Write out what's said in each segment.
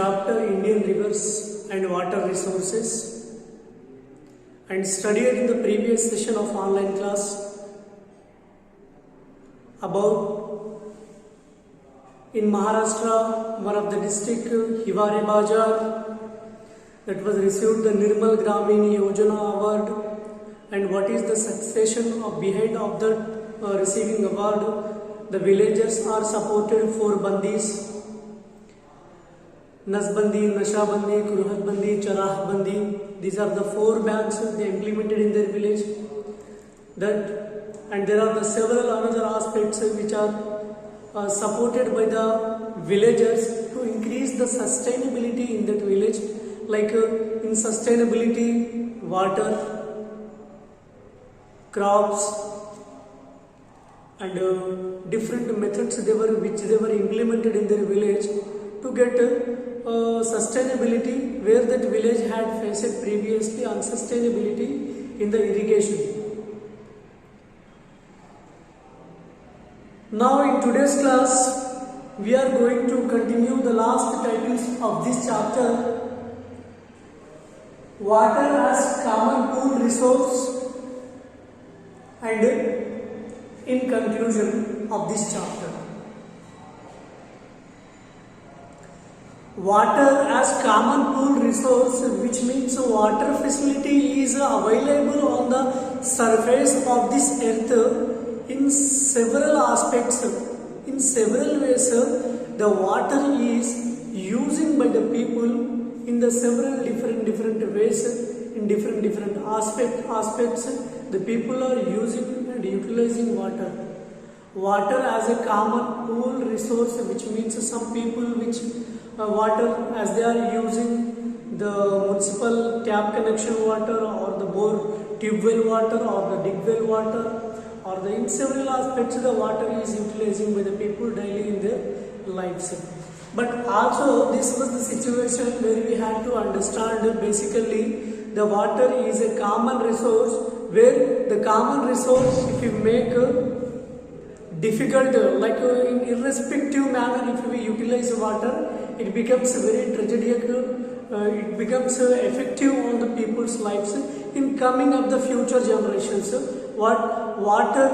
chapter Indian rivers and water resources and studied in the previous session of online class about in Maharashtra, one of the district Hiware Bajar that was received the Nirmal Grameen Yojana award, and what is the succession of behind of the receiving award. The villagers are supported for bandis: Nasbandi, Nashabandi, Kurhatbandi, Charahbandi. These are the 4 bans they implemented in their village. And there are the several other aspects which are supported by the villagers to increase the sustainability in that village, like in sustainability, water, crops, and different methods which they were implemented in their village to get sustainability where that village had faced previously unsustainability in the irrigation. Now in today's class we are going to continue the last titles of this chapter, water as common pool resource, and in conclusion of this chapter, water as common pool resource, which means water facility is available on the surface of this earth in several aspects, in several ways. The water is using by the people in the several different ways, in different aspects. The people are using and utilizing water. Water as a common pool resource, which means some people which water as they are using the municipal tap connection water or the bore tube well water or the dig well water, or the in several aspects the water is utilizing by the people daily in their lives. But also this was the situation where we had to understand basically the water is a common resource, where the common resource, if you make difficult, like in irrespective manner, if we utilize water, it becomes very tragic, it becomes effective on the people's lives in coming up the future generations. What water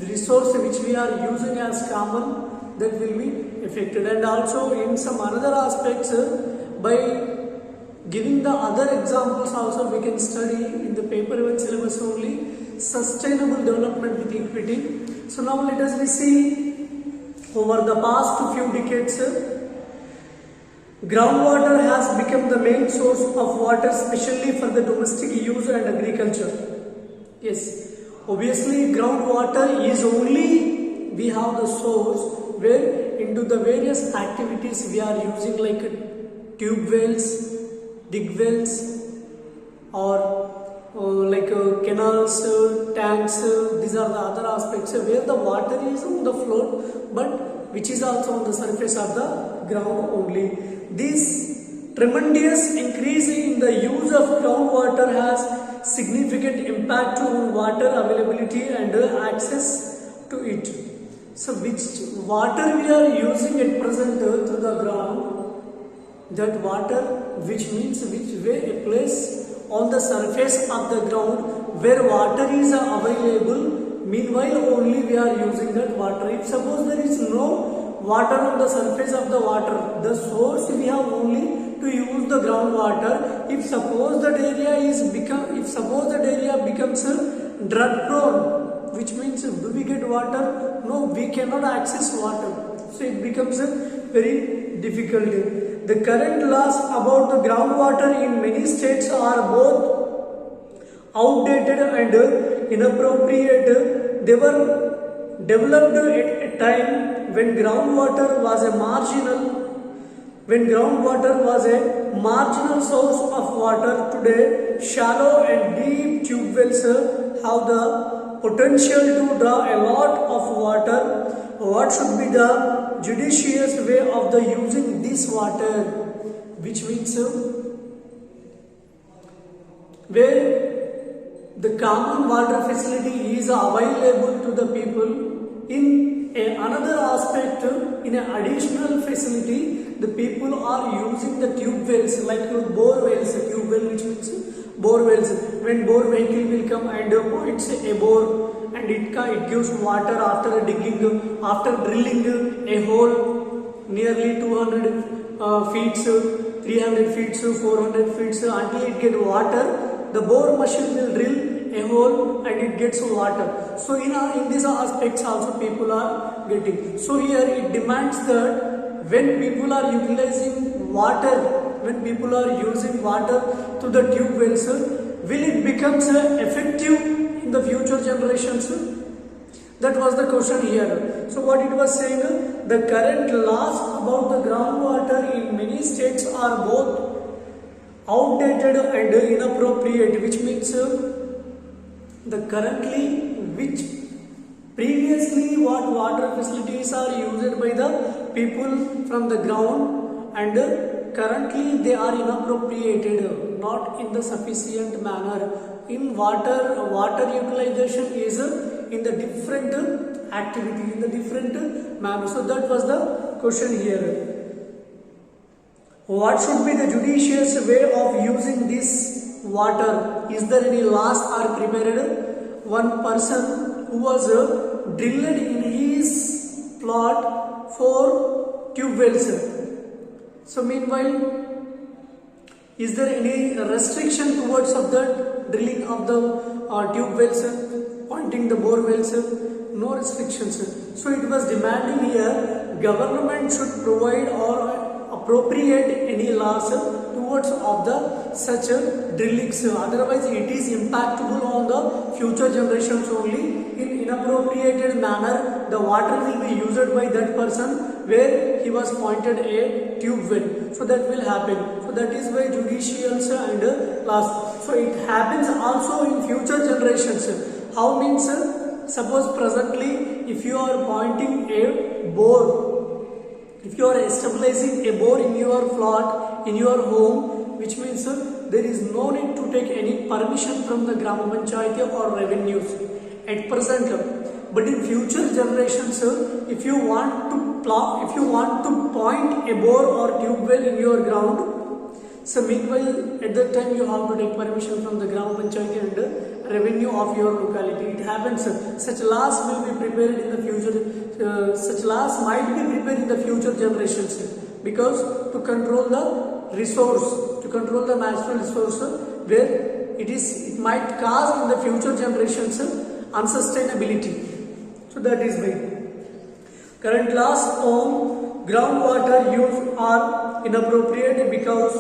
resource which we are using as common, that will be affected. And also in some another aspects, by giving the other examples also we can study in the paper 1 syllabus only, sustainable development with equity. So now let us see, over the past few decades, groundwater has become the main source of water, especially for the domestic use and agriculture. Yes, obviously groundwater is only we have the source where into the various activities we are using, like tube wells, dig wells, or like canals, tanks. These are the other aspects where the water is on the floor, but which is also on the surface of the ground only. This tremendous increase in the use of groundwater has significant impact on water availability and access to it. So which water we are using at present through the ground, that water, which means which way a place on the surface of the ground where water is available, meanwhile only we are using that water. If suppose there is no water on the surface of the water, the source we have only to use the groundwater. If suppose that area becomes drought prone, which means do we get water? No, we cannot access water. So it becomes very difficult. The current laws about the groundwater in many states are both outdated and inappropriate. They were developed at a time when groundwater was a marginal source of water. Today, shallow and deep tube wells have the potential to draw a lot of water. What should be the judicious way of the using this water? Which means where the common water facility is available to the people. In another aspect, in an additional facility, the people are using the tube wells like bore wells, tube well which means bore wells. When bore vehicle will come and points a bore and it gives water after digging, after drilling a hole nearly 200 feet, 300 feet, 400 feet until it get water. The bore machine will drill a hole and it gets water. So in these aspects also people are getting. So here it demands that when people are utilizing water, when people are using water to the tube wells, will it becomes effective in the future generations? That was the question here. So what it was saying, the current laws about the groundwater in many states are both outdated and inappropriate, which means the currently which previously what water facilities are used by the people from the ground and currently they are inappropriated, not in the sufficient manner. In water utilization is in the different activity, in the different manner. So that was the question here. What should be the judicious way of using this water? Is there any laws are prepared? One person who was drilled in his plot for tube wells. So meanwhile, is there any restriction towards of the drilling of the tube wells, pointing the bore wells? No restrictions. So it was demanding here, government should provide or appropriate any laws towards of the such drillings. Otherwise it is impactable on the future generations only. In inappropriated manner, the water will be used by that person where he was pointed a tube well. So that will happen. So that is why judicials and laws. So it happens also in future generations. How means, suppose presently if you are pointing a bore, if you are establishing a bore in your plot, in your home, which means there is no need to take any permission from the Gram Panchayati or revenues at present. But in future generations, if you want to point a bore or tube well in your ground, so meanwhile at that time you have to take permission from the Gram Panchayati and revenue of your locality. It happens. Such laws will be prepared in the future. Such laws might be prepared in the future generations because to control the resource, to control the natural resource, where it might cause in the future generations unsustainability. So that is why current laws on groundwater use are inappropriate because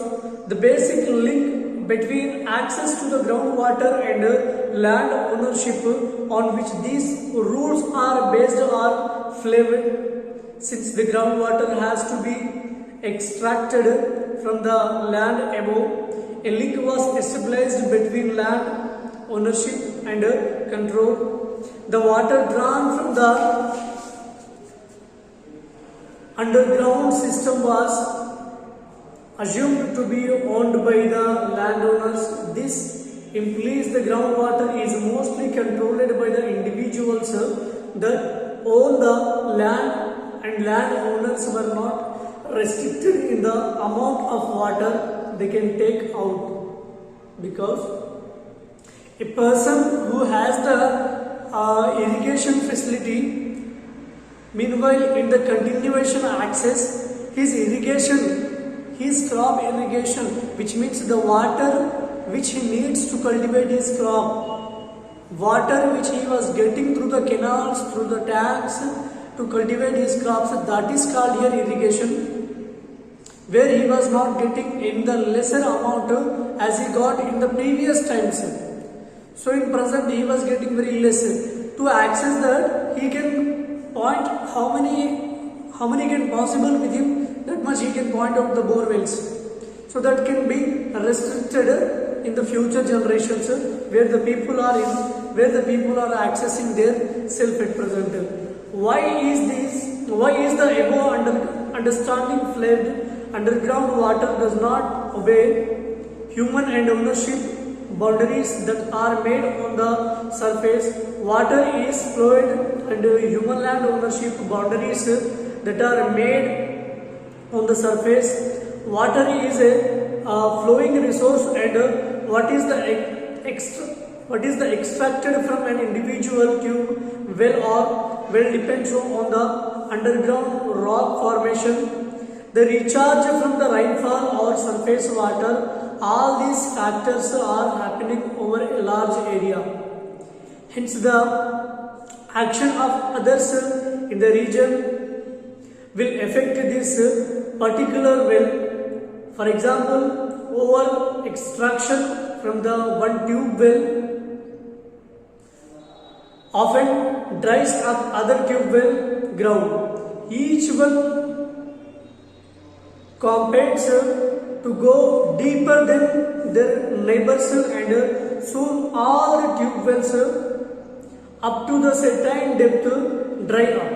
the basic link between access to the groundwater and land ownership on which these rules are based are flawed. Since the groundwater has to be extracted from the land above, a link was established between land ownership and control. The water drawn from the underground system was assumed to be owned by the landowners. This implies the groundwater is mostly controlled by the individuals that own the land, and landowners were not restricted in the amount of water they can take out, because a person who has the irrigation facility, meanwhile in the continuation access, his crop irrigation, which means the water which he needs to cultivate his crop, water which he was getting through the canals, through the tanks to cultivate his crops, that is called here irrigation, where he was not getting in the lesser amount as he got in the previous times. So in present he was getting very less. To access that, he can point how many can possible with him, that much he can point out the bore wells. So that can be restricted in the future generations where the people are accessing their self at present. Why is the above understanding flawed? Underground water does not obey human and ownership boundaries that are made on the surface. Water is fluid, and human land ownership boundaries that are made on the surface. Water is a flowing resource, and what is the extracted from an individual tube well or well depends on the underground rock formation, the recharge from the rainfall or surface water. All these factors are happening over a large area. Hence, the action of others in the region will affect this particular well. For example, over extraction from the one tube well often dries up other tube well ground. Each one competes to go deeper than their neighbors, and soon all the tube wells up to the certain depth dry up.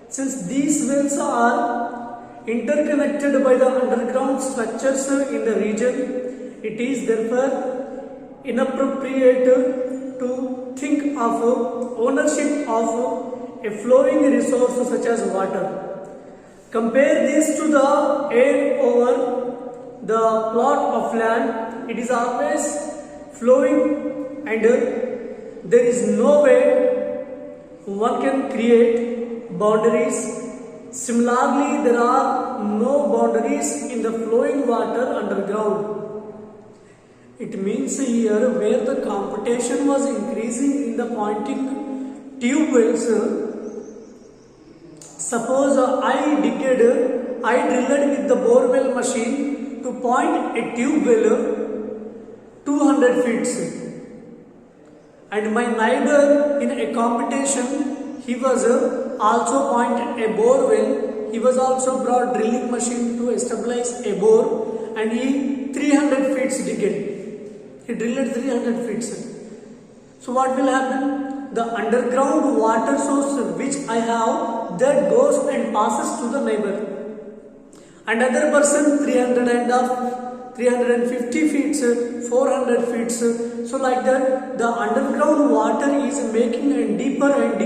Since these wells are interconnected by the underground structures in the region, it is therefore inappropriate to think of ownership of a flowing resource such as water. Compare this to the air over the plot of land. It is always flowing, and there is no way one can create boundaries. Similarly, there are no boundaries in the flowing water underground. It means here where the competition was increasing in the pointing tube wells. Suppose I drilled with the borewell machine to point a tube well 200 feet, and my neighbor in a competition, he was also point a bore well. He was also brought drilling machine to establish a bore, and he 300 feet digged. He drilled 300 feet. So what will happen? The underground water source which I have, that goes and passes to the neighbor. Another person 350 feet, 400 feet. So like that, the underground water is making and deeper that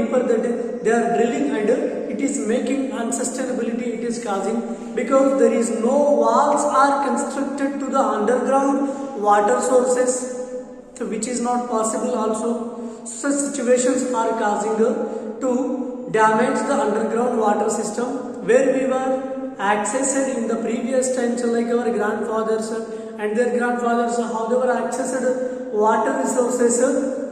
they are drilling, and it is making unsustainability, it is causing, because there is no walls are constructed to the underground water sources, so which is not possible also. Such situations are causing to damage the underground water system where we were accessed in the previous times, like our grandfathers and their grandfathers, how they were accessed water resources.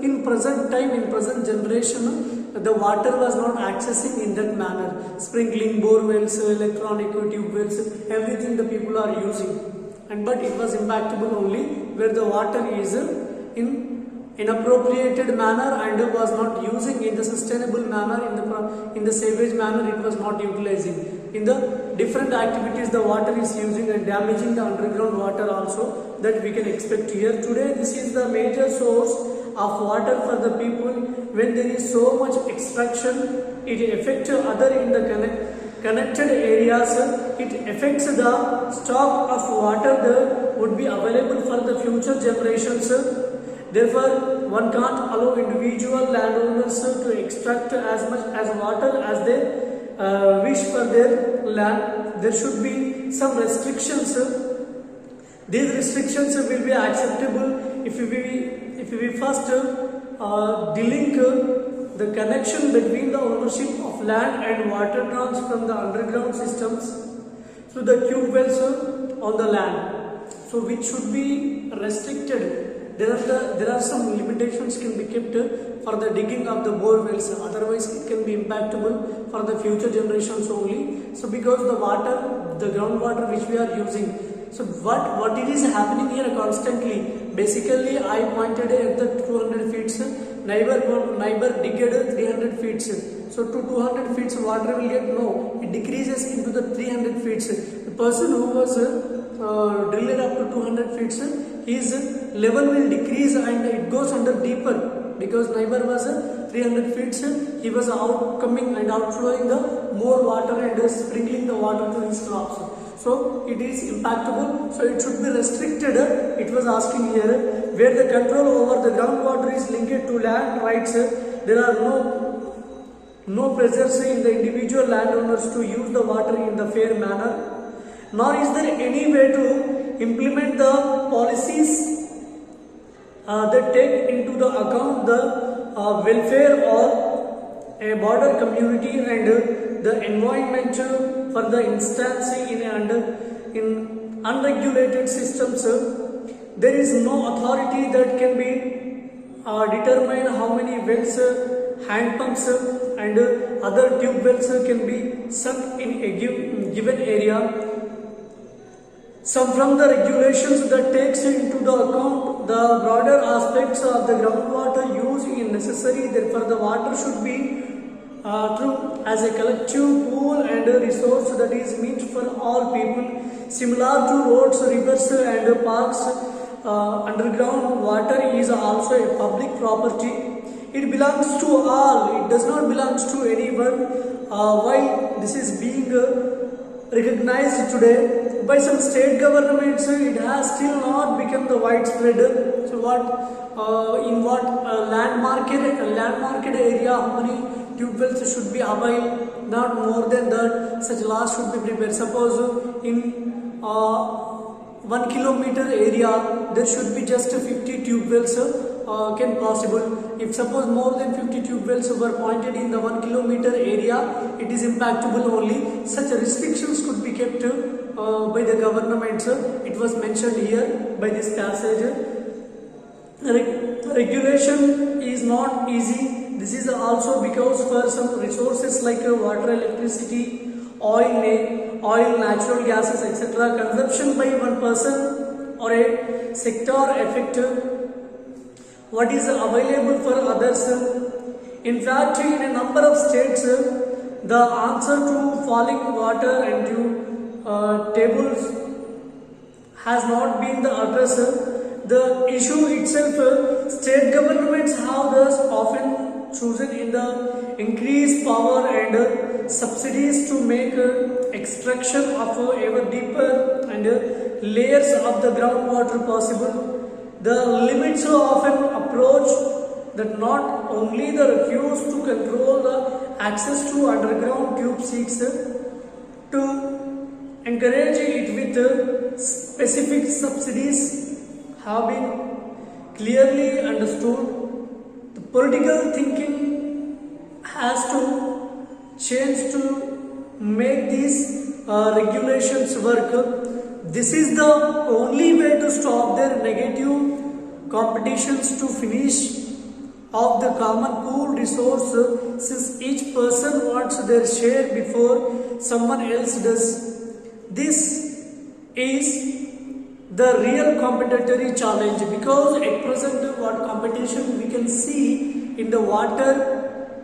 In present time, in present generation, the water was not accessing in that manner. Sprinkling bore wells, electronic tube wells, everything the people are using, but it was impactable only where the water is in inappropriated manner and was not using in the sustainable manner, in the savage manner. It was not utilizing in the different activities the water is using and damaging the underground water also, that we can expect here. Today this is the major source of water for the people. When there is so much extraction, it affects other in the connected areas. It affects the stock of water that would be available for the future generations. Therefore, one can't allow individual landowners to extract as much as water as they wish for their land. There should be some restrictions. These restrictions will be acceptable if we first delink the connection between the ownership of land and water trans from the underground systems to the tube wells on the land. So which should be restricted. There are some limitations can be kept for the digging of the bore wells, otherwise it can be impactable for the future generations only. So because the water, the groundwater which we are using, so what it is happening here constantly, basically I pointed at the 200 feet, neighbor digged 300 feet. So to 200 feet water will get, no, it decreases into the 300 feet. The person who was drilled up to 200 feet, his level will decrease and it goes under deeper, because neighbor was 300 feet, he was outcoming and outflowing the more water and sprinkling the water to his crops. So it is impactable, so it should be restricted. It was asking here, where the control over the groundwater is linked to land rights, there are no pressures in the individual landowners to use the water in the fair manner. nor is there any way to implement the policies that take into the account the welfare or a border community and the environment for the instance in unregulated systems. There is no authority that can be determine how many wells, hand pumps and other tube wells can be sunk in a given area. Some from the regulations that takes into the account the broader aspects of the groundwater use is necessary. Therefore, the water should be true as a collective pool and a resource that is meant for all people. Similar to roads, rivers and parks, underground water is also a public property. It belongs to all. It does not belong to anyone. Why this is being recognized today by some state governments, it has still not become the widespread. So in what landmarked area, how many tube wells should be available? Not more than that. Such laws should be prepared. Suppose in 1 kilometer area there should be just 50 tube wells can possible. If suppose more than 50 tube wells were pointed in the 1 kilometer area, it is impactable only. Such restrictions could be kept by the government. It was mentioned here by this passage. Regulation is not easy. This is also because for some resources like water, electricity, oil, natural gases, etc., consumption by one person or a sector affect what is available for others. In fact, in a number of states, the answer to falling water into tables has not been the address. The issue itself, state governments have thus often chosen in the increased power and subsidies to make extraction of ever deeper and layers of the groundwater possible. The limits often approach that not only the refuse to control the access to underground tube seeks to encourage it with specific subsidies have been clearly understood. The political thinking has to change to make these regulations work. This is the only way to stop their negative competitions to finish of the common pool resource, since each person wants their share before someone else does. This is the real competitive challenge, because at present what competition we can see in the water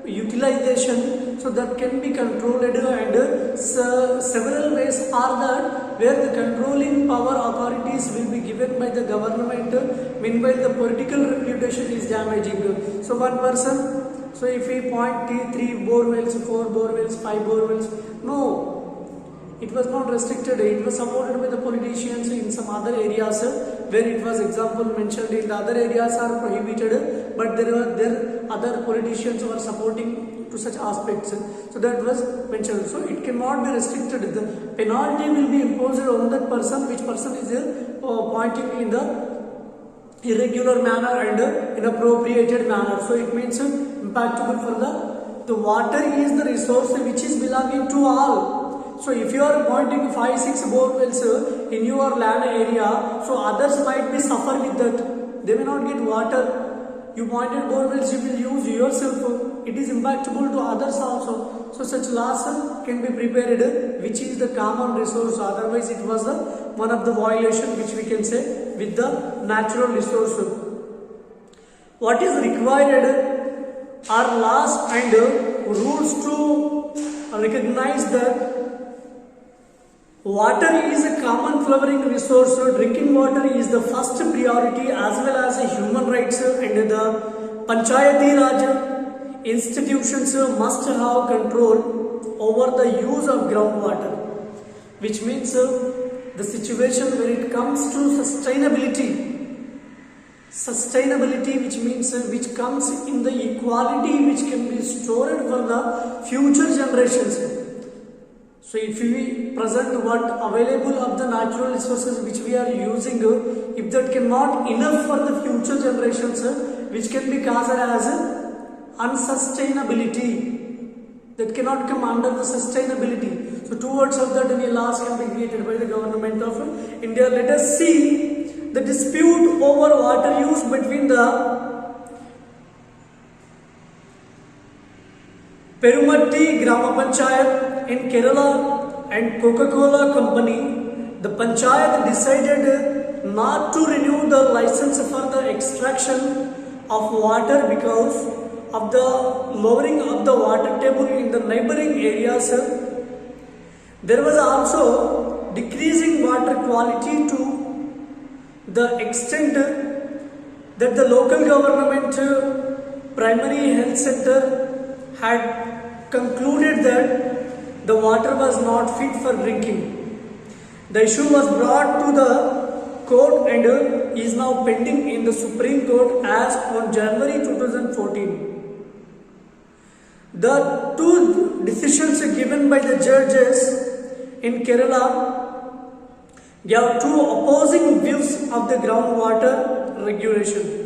utilization, so that can be controlled, and several ways are that where the controlling power authorities will be given by the government, meanwhile the political reputation is damaging. So one person, so if we point 3 bore wells, 4 bore wells, 5 bore wells, no, it was not restricted. It was supported by the politicians in some other areas where it was example mentioned in the other areas are prohibited, but there other politicians were supporting to such aspects. So that was mentioned. So it cannot be restricted. The penalty will be imposed on that person, which person is pointing in the irregular manner and inappropriated manner. So it means impactable for the water is the resource which is belonging to all. So if you are pointing 5-6 bore wells in your land area, so others might be suffer with that. They may not get water. You pointed bore wells, you will use yourself. It is impactable to others also. So such laws can be prepared, which is the common resource. Otherwise, it was one of the violation which we can say with the natural resource. What is required are laws and rules to recognize that water is a common flowing resource. Drinking water is the first priority as well as human rights, and the Panchayati Raj institutions must have control over the use of groundwater, which means the situation where it comes to sustainability, which means which comes in the equality which can be stored for the future generations. So if we present what available of the natural resources which we are using, if that cannot enough for the future generations, which can be caused as unsustainability, that cannot come under the sustainability. So towards of that any laws can be created by the government of India. Let us see the dispute over water use between the Perumatti Grama Panchayat in Kerala and Coca-Cola Company. The Panchayat decided not to renew the license for the extraction of water because of the lowering of the water table in the neighboring areas. There was also decreasing water quality to the extent that the local government primary health center had concluded that the water was not fit for drinking. The issue was brought to the court and is now pending in the Supreme Court as on January 2014. The two decisions given by the judges in Kerala gave two opposing views of the groundwater regulation.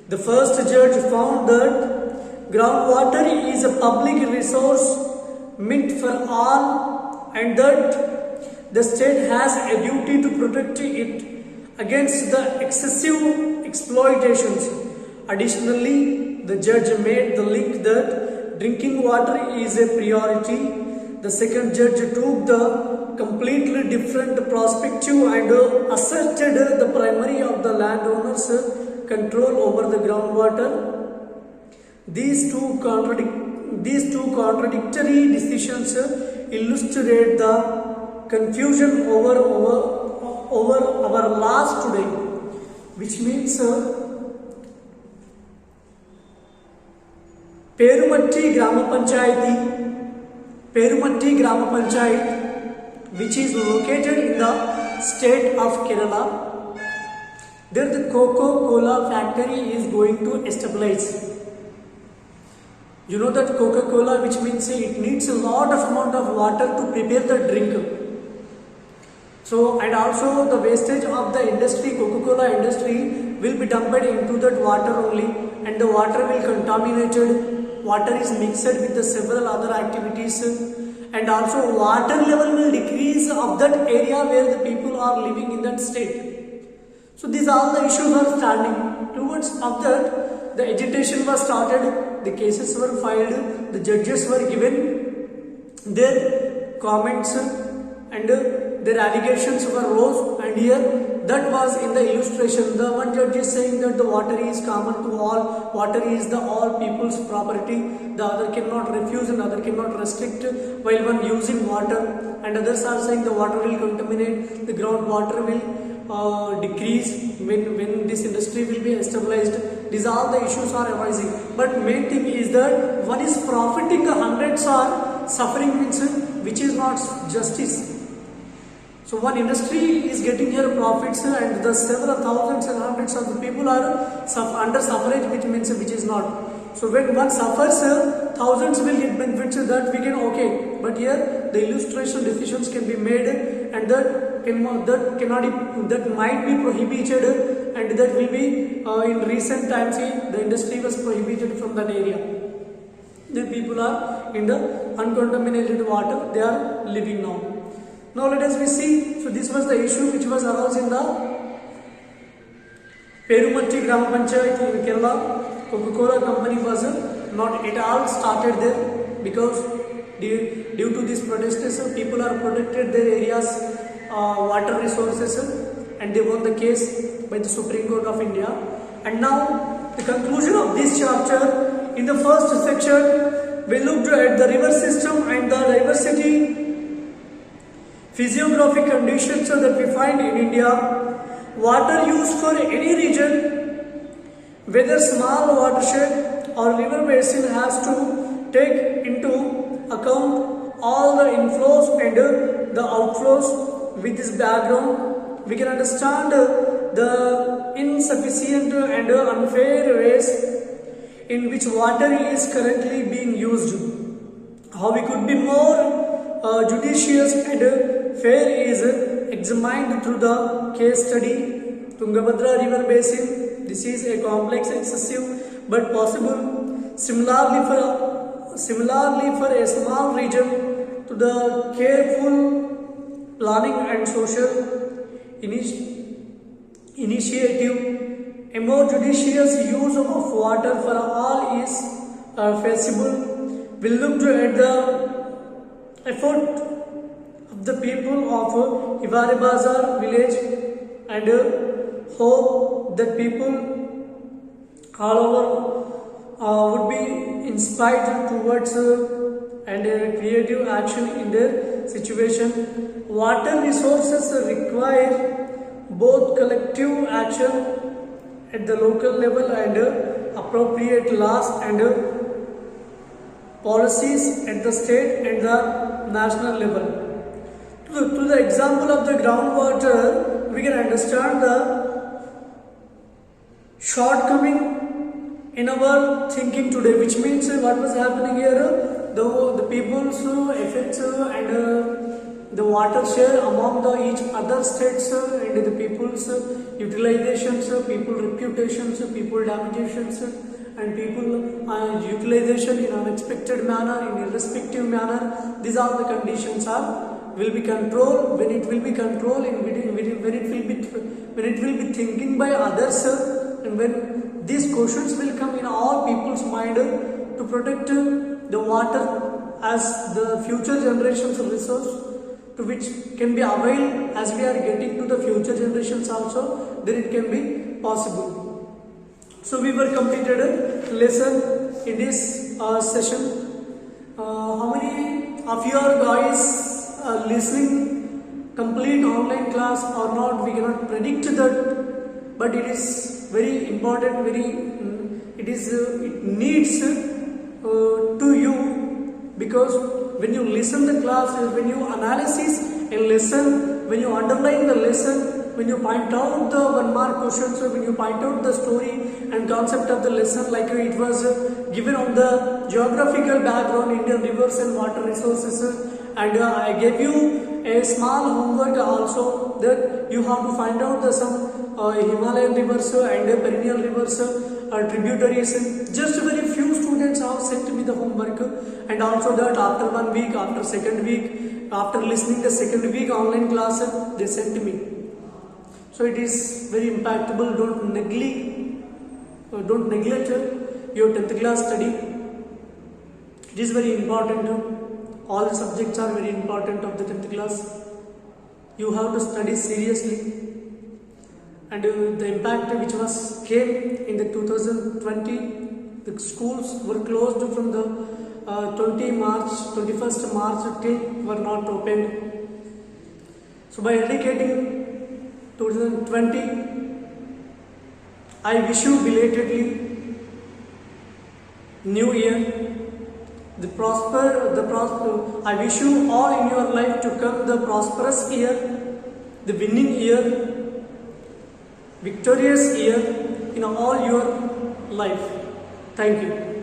The first judge found that groundwater is a public resource meant for all and that the state has a duty to protect it against the excessive exploitations. Additionally, the judge made the link that drinking water is a priority. The second judge took the completely different perspective and asserted the primary of the landowner's control over the groundwater. These two contradictory decisions illustrate the confusion over our laws today, which means Perumatti Grama Panchayat, which is located in the state of Kerala, there the Coca-Cola factory is going to establish. You know that Coca-Cola, which means it needs a lot of amount of water to prepare the drink. So, and also the wastage of the industry, Coca-Cola industry, will be dumped into that water only, and the water will contaminated. Water is mixed with the several other activities, and also water level will decrease of that area where the people are living in that state. So these all the issues are standing. Towards of that, the agitation was started, the cases were filed, the judges were given their comments and their allegations were rose, and here that was in the illustration. The one judge is saying that the water is common to all, water is the all people's property, the other cannot refuse and other cannot restrict while one using water, and others are saying the water will contaminate, the groundwater will decrease when this industry will be established. These all the issues are arising, but main thing is that one is profiting, the hundreds are suffering, means which is not justice. So one industry is getting here profits and the several thousands and hundreds of the people are under suffrage, which means which is not. So when one suffers, thousands will get benefits, that we can okay. But here the illustration decisions can be made and that might be prohibited, and that will be in recent times the industry was prohibited from that area. The people are in the uncontaminated water, they are living now. Now let us see, so this was the issue which was aroused in the Perumatti Grama Panchayat in Kerala. Coca-Cola company was not at all started there because due to these protests, people are protected their areas, water resources, and they won the case by the Supreme Court of India. And now the conclusion of this chapter, in the first section we looked at the river system and the diversity physiographic conditions that we find in India. Water used for any region, whether small watershed or river basin, has to take into account all the inflows and the outflows. With this background, we can understand the insufficient and unfair ways in which water is currently being used. How we could be more judicious and fair is examined through the case study. Tungabhadra River Basin, this is a complex, excessive but possible. Similarly for a small region, to the careful planning and social initiative, a more judicious use of water for all is feasible. We looked at the effort of the people of Hiware Bazar village and hope that people all over would be inspired towards and creative action in their situation. Water resources require both collective action at the local level and appropriate laws and policies at the state and the national level. To the example of the groundwater, we can understand the shortcoming in our thinking today, which means what was happening here, the people's effects and the water share among the each other states and the people's utilizations, people reputations, people damages and people utilization in unexpected manner, in irrespective manner. These are the conditions will be controlled. When it will be controlled, when it will be thinking by others, and when these questions will come in all people's mind to protect the water as the future generations resource, to which can be availed as we are getting to the future generations also, then it can be possible. So we were completed a lesson in this session. How many of you are guys listening complete online class or not? We cannot predict that, but it is very important. It needs to you, because when you listen the class, when you analysis a lesson, when you underline the lesson, when you point out the 1 mark questions, when you point out the story and concept of the lesson, like it was given on the geographical background, Indian rivers and water resources, and I gave you a small homework also, that you have to find out the some Himalayan rivers and perennial rivers, tributaries. Just very few students have sent me the homework, and also that after 1 week, after second week, after listening the second week online class, they sent me. So it is very impactful. Don't neglect your 10th class study. It is very important. All the subjects are very important of the 10th class. You have to study seriously. And the impact which was came in the 2020, the schools were closed from the 21st March till were not opened. So by dedicating 2020, I wish you belatedly New Year. I wish you all in your life to come the prosperous year, the winning year, victorious year in all your life. Thank you.